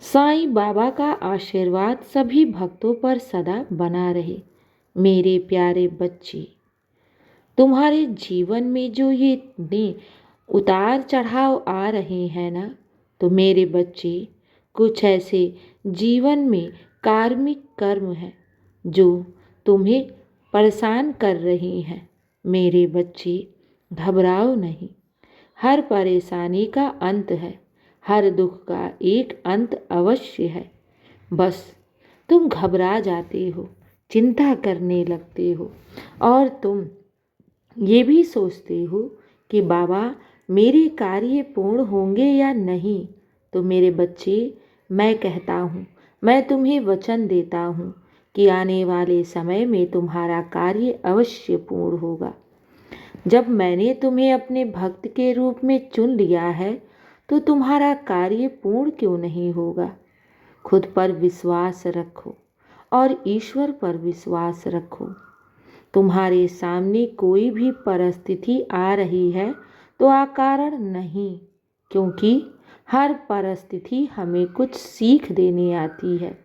साईं बाबा का आशीर्वाद सभी भक्तों पर सदा बना रहे। मेरे प्यारे बच्चे, तुम्हारे जीवन में जो ये इतने उतार चढ़ाव आ रहे हैं ना, तो मेरे बच्चे, कुछ ऐसे जीवन में कार्मिक कर्म हैं जो तुम्हें परेशान कर रही हैं। मेरे बच्चे, घबराओ नहीं। हर परेशानी का अंत है, हर दुख का एक अंत अवश्य है। बस तुम घबरा जाते हो, चिंता करने लगते हो और तुम ये भी सोचते हो कि बाबा मेरे कार्य पूर्ण होंगे या नहीं। तो मेरे बच्चे, मैं कहता हूँ, मैं तुम्हें वचन देता हूँ कि आने वाले समय में तुम्हारा कार्य अवश्य पूर्ण होगा। जब मैंने तुम्हें अपने भक्त के रूप में चुन लिया है, तो तुम्हारा कार्य पूर्ण क्यों नहीं होगा। खुद पर विश्वास रखो और ईश्वर पर विश्वास रखो। तुम्हारे सामने कोई भी परिस्थिति आ रही है तो अकारण नहीं, क्योंकि हर परिस्थिति हमें कुछ सीख देने आती है।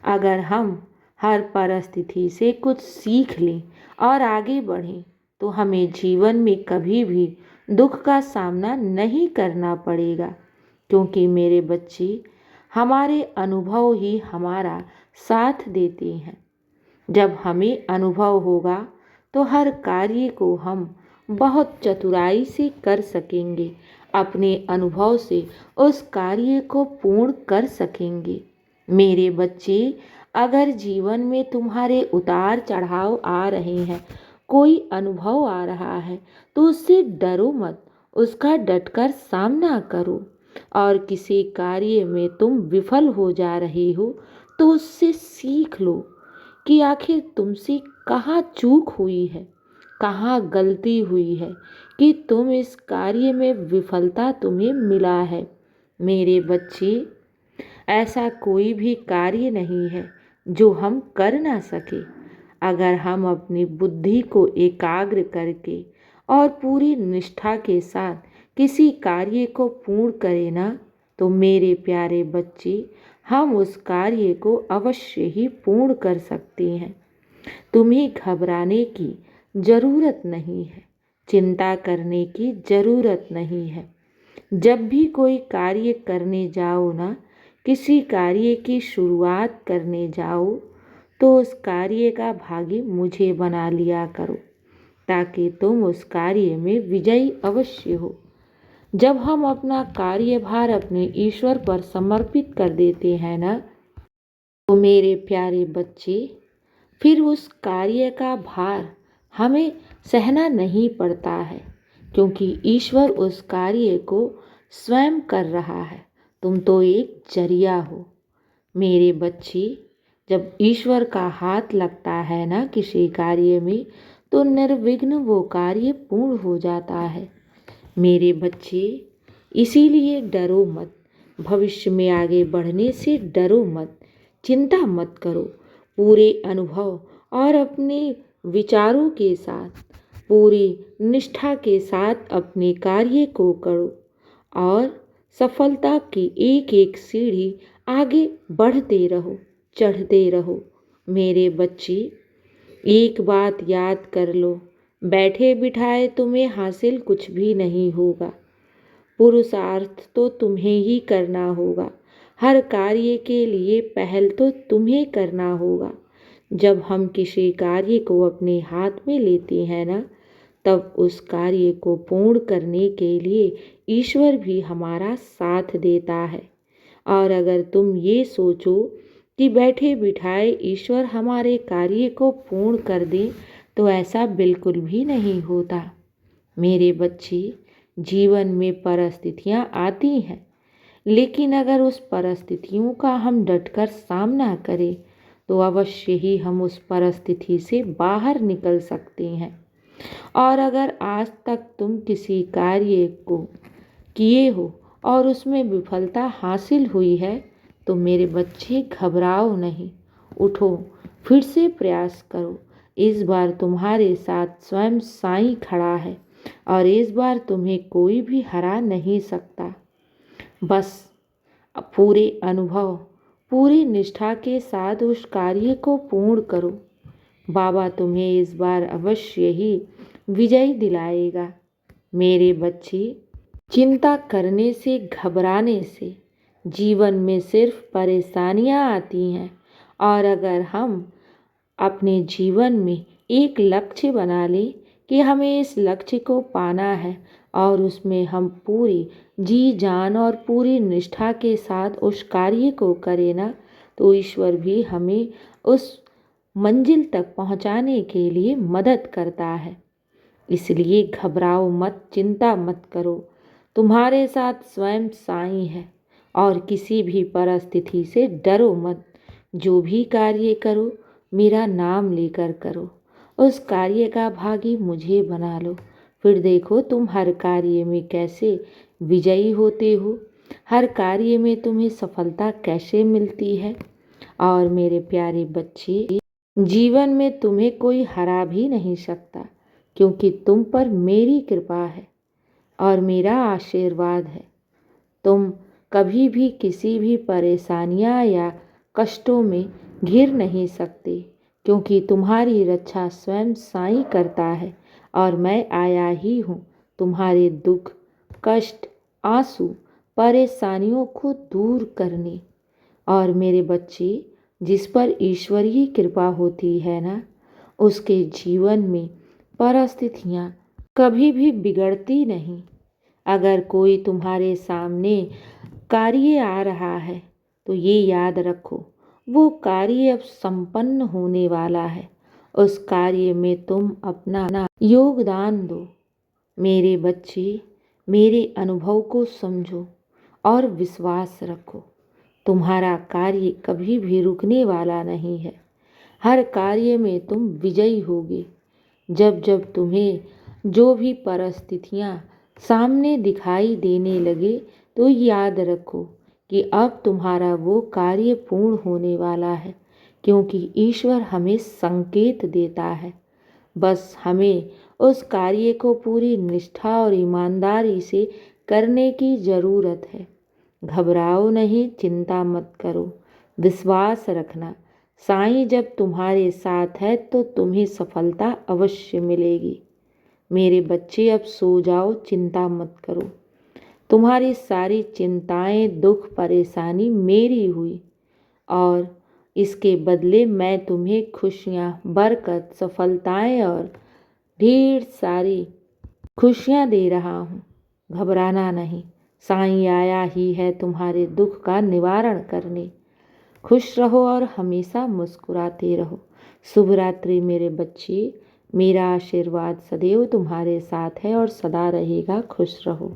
अगर हम हर परिस्थिति से कुछ सीख लें और आगे बढ़ें, तो हमें जीवन में कभी भी दुख का सामना नहीं करना पड़ेगा। क्योंकि मेरे बच्चे, हमारे अनुभव ही हमारा साथ देते हैं। जब हमें अनुभव होगा तो हर कार्य को हम बहुत चतुराई से कर सकेंगे, अपने अनुभव से उस कार्य को पूर्ण कर सकेंगे। मेरे बच्चे, अगर जीवन में तुम्हारे उतार चढ़ाव आ रहे हैं, कोई अनुभव आ रहा है, तो उससे डरो मत, उसका डटकर सामना करो। और किसी कार्य में तुम विफल हो जा रहे हो तो उससे सीख लो कि आखिर तुमसे कहाँ चूक हुई है, कहाँ गलती हुई है कि तुम इस कार्य में विफलता तुम्हें मिला है। मेरे बच्चे, ऐसा कोई भी कार्य नहीं है जो हम कर ना सके। अगर हम अपनी बुद्धि को एकाग्र करके और पूरी निष्ठा के साथ किसी कार्य को पूर्ण करें ना, तो मेरे प्यारे बच्चे, हम उस कार्य को अवश्य ही पूर्ण कर सकते हैं। तुम्हें घबराने की ज़रूरत नहीं है, चिंता करने की ज़रूरत नहीं है। जब भी कोई कार्य करने जाओ ना, किसी कार्य की शुरुआत करने जाओ, तो उस कार्य का भागी मुझे बना लिया करो, ताकि तुम उस कार्य में विजयी अवश्य हो। जब हम अपना कार्यभार अपने ईश्वर पर समर्पित कर देते हैं ना, तो मेरे प्यारे बच्चे, फिर उस कार्य का भार हमें सहना नहीं पड़ता है, क्योंकि ईश्वर उस कार्य को स्वयं कर रहा है। तुम तो एक जरिया हो। मेरे बच्चे, जब ईश्वर का हाथ लगता है ना किसी कार्य में, तो निर्विघ्न वो कार्य पूर्ण हो जाता है। मेरे बच्चे, इसीलिए डरो मत, भविष्य में आगे बढ़ने से डरो मत, चिंता मत करो। पूरे अनुभव और अपने विचारों के साथ, पूरी निष्ठा के साथ अपने कार्य को करो और सफलता की एक एक सीढ़ी आगे बढ़ते रहो, चढ़ते रहो। मेरे बच्चे, एक बात याद कर लो, बैठे बिठाए तुम्हें हासिल कुछ भी नहीं होगा। पुरुषार्थ तो तुम्हें ही करना होगा। हर कार्य के लिए पहल तो तुम्हें करना होगा। जब हम किसी कार्य को अपने हाथ में लेते हैं ना, तब उस कार्य को पूर्ण करने के लिए ईश्वर भी हमारा साथ देता है। और अगर तुम ये सोचो कि बैठे बिठाए ईश्वर हमारे कार्य को पूर्ण कर दे, तो ऐसा बिल्कुल भी नहीं होता। मेरे बच्चे, जीवन में परिस्थितियाँ आती हैं, लेकिन अगर उस परिस्थितियों का हम डटकर सामना करें, तो अवश्य ही हम उस परिस्थिति से बाहर निकल सकते हैं। और अगर आज तक तुम किसी कार्य को किए हो और उसमें विफलता हासिल हुई है, तो मेरे बच्चे घबराओ नहीं, उठो, फिर से प्रयास करो। इस बार तुम्हारे साथ स्वयं साईं खड़ा है और इस बार तुम्हें कोई भी हरा नहीं सकता। बस पूरे अनुभव, पूरी निष्ठा के साथ उस कार्य को पूर्ण करो। बाबा तुम्हें इस बार अवश्य ही विजय दिलाएगा। मेरे बच्चे, चिंता करने से, घबराने से जीवन में सिर्फ परेशानियां आती हैं। और अगर हम अपने जीवन में एक लक्ष्य बना लें कि हमें इस लक्ष्य को पाना है और उसमें हम पूरी जी जान और पूरी निष्ठा के साथ उस कार्य को करें ना, तो ईश्वर भी हमें उस मंजिल तक पहुंचाने के लिए मदद करता है। इसलिए घबराओ मत, चिंता मत करो। तुम्हारे साथ स्वयं साईं है और किसी भी परिस्थिति से डरो मत। जो भी कार्य करो मेरा नाम लेकर करो। उस कार्य का भागी मुझे बना लो। फिर देखो तुम हर कार्य में कैसे विजयी होते हो, हर कार्य में तुम्हें सफलता कैसे मिलती है। और मेरे प्यारे बच्चे, जीवन में तुम्हें कोई हरा भी नहीं सकता, क्योंकि तुम पर मेरी कृपा है और मेरा आशीर्वाद है। तुम कभी भी किसी भी परेशानियां या कष्टों में घिर नहीं सकते, क्योंकि तुम्हारी रक्षा स्वयं साईं करता है। और मैं आया ही हूँ तुम्हारे दुख, कष्ट, आंसू, परेशानियों को दूर करने। और मेरे बच्चे, जिस पर ईश्वरीय कृपा होती है ना, उसके जीवन में परिस्थितियाँ कभी भी बिगड़ती नहीं। अगर कोई तुम्हारे सामने कार्य आ रहा है तो ये याद रखो, वो कार्य अब संपन्न होने वाला है। उस कार्य में तुम अपना योगदान दो। मेरे बच्चे, मेरे अनुभव को समझो और विश्वास रखो। तुम्हारा कार्य कभी भी रुकने वाला नहीं है। हर कार्य में तुम विजयी होगे। जब जब तुम्हें जो भी परिस्थितियाँ सामने दिखाई देने लगे तो याद रखो कि अब तुम्हारा वो कार्य पूर्ण होने वाला है, क्योंकि ईश्वर हमें संकेत देता है। बस हमें उस कार्य को पूरी निष्ठा और ईमानदारी से करने की ज़रूरत है। घबराओ नहीं, चिंता मत करो, विश्वास रखना। साईं जब तुम्हारे साथ है तो तुम्हें सफलता अवश्य मिलेगी। मेरे बच्चे, अब सो जाओ, चिंता मत करो। तुम्हारी सारी चिंताएं, दुख, परेशानी मेरी हुई और इसके बदले मैं तुम्हें खुशियाँ, बरकत, सफलताएं और ढेर सारी खुशियाँ दे रहा हूँ। घबराना नहीं, साईं आया ही है तुम्हारे दुख का निवारण करने। खुश रहो और हमेशा मुस्कुराते रहो। शुभ रात्रि मेरे बच्चे। मेरा आशीर्वाद सदैव तुम्हारे साथ है और सदा रहेगा। खुश रहो।